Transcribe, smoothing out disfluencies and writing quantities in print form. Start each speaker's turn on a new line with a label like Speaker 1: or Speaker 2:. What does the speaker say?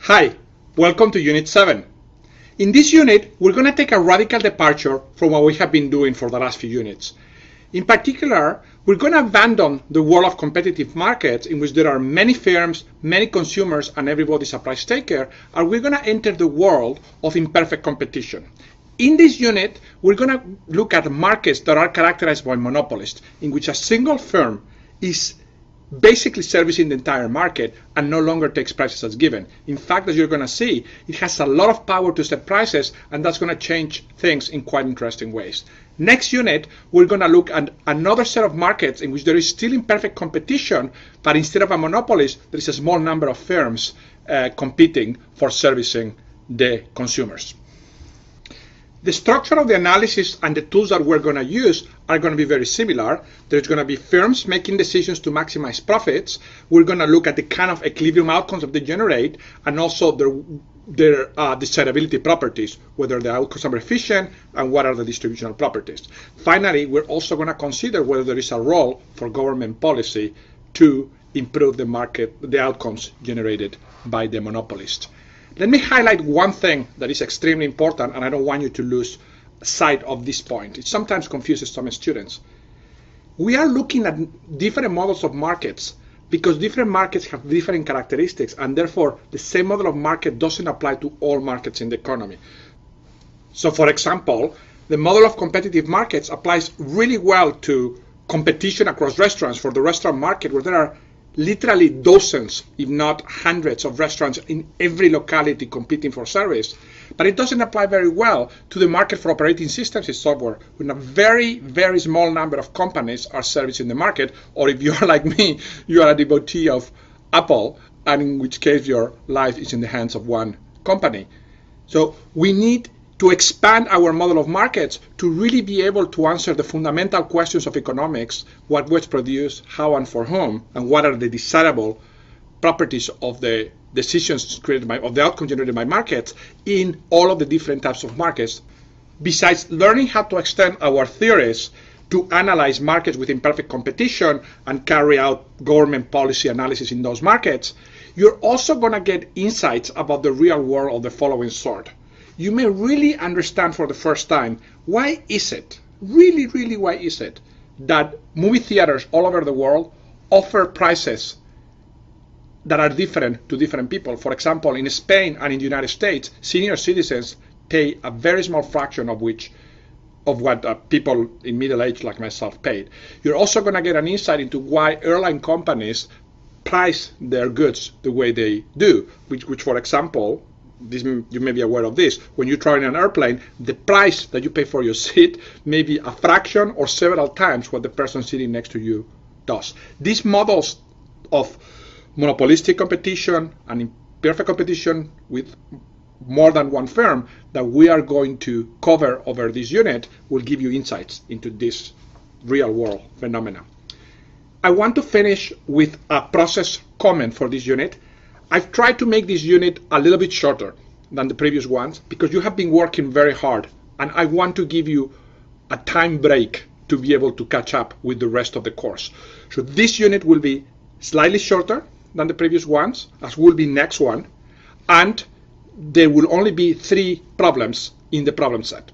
Speaker 1: Hi, welcome to Unit 7. In this unit, we're going to take a radical departure from what we have been doing for the last few units. In particular, we're going to abandon the world of competitive markets in which there are many firms, many consumers, and everybody's a price taker, and we're going to enter the world of imperfect competition. In this unit, we're going to look at markets that are characterized by monopolists, in which a single firm is basically servicing the entire market and no longer takes prices as given. In fact, as you're going to see, it has a lot of power to set prices, and that's going to change things in quite interesting ways. Next unit, we're going to look at another set of markets in which there is still imperfect competition, but instead of a monopolist, there is a small number of firms competing for servicing the consumers. The structure of the analysis and the tools that we're going to use are going to be very similar. There's going to be firms making decisions to maximize profits. We're going to look at the kind of equilibrium outcomes that they generate, and also their desirability properties, whether the outcomes are efficient and what are the distributional properties. Finally, we're also going to consider whether there is a role for government policy to improve the market, the outcomes generated by the monopolist. Let me highlight one thing that is extremely important, and I don't want you to lose sight of this point. It sometimes confuses some students. We are looking at different models of markets because different markets have different characteristics, and therefore the same model of market doesn't apply to all markets in the economy. So for example, the model of competitive markets applies really well to competition across restaurants for the restaurant market, where there are literally dozens, if not hundreds, of restaurants in every locality competing for service. But it doesn't apply very well to the market for operating systems and software, when a very, very small number of companies are servicing the market. Or if you are like me, you are a devotee of Apple, and in which case your life is in the hands of one company. So we need to expand our model of markets to really be able to answer the fundamental questions of economics: what was produced, how and for whom, and what are the desirable properties of the decisions created by, of the outcome generated by markets in all of the different types of markets. Besides learning how to extend our theories to analyze markets with imperfect competition and carry out government policy analysis in those markets, you're also going to get insights about the real world of the following sort. You may really understand for the first time, why is it, really why is it, that movie theaters all over the world offer prices that are different to different people. For example, in Spain and in the United States, senior citizens pay a very small fraction of what people in middle age like myself paid. You're also going to get an insight into why airline companies price their goods the way they do, which for example, you may be aware of this. When you travel in an airplane, the price that you pay for your seat may be a fraction or several times what the person sitting next to you does. These models of monopolistic competition and imperfect competition with more than one firm that we are going to cover over this unit will give you insights into this real world phenomena. I want to finish with a process comment for this unit. I've tried to make this unit a little bit shorter than the previous ones because you have been working very hard, and I want to give you a time break to be able to catch up with the rest of the course. So this unit will be slightly shorter than the previous ones, as will be next one, and there will only be 3 problems in the problem set.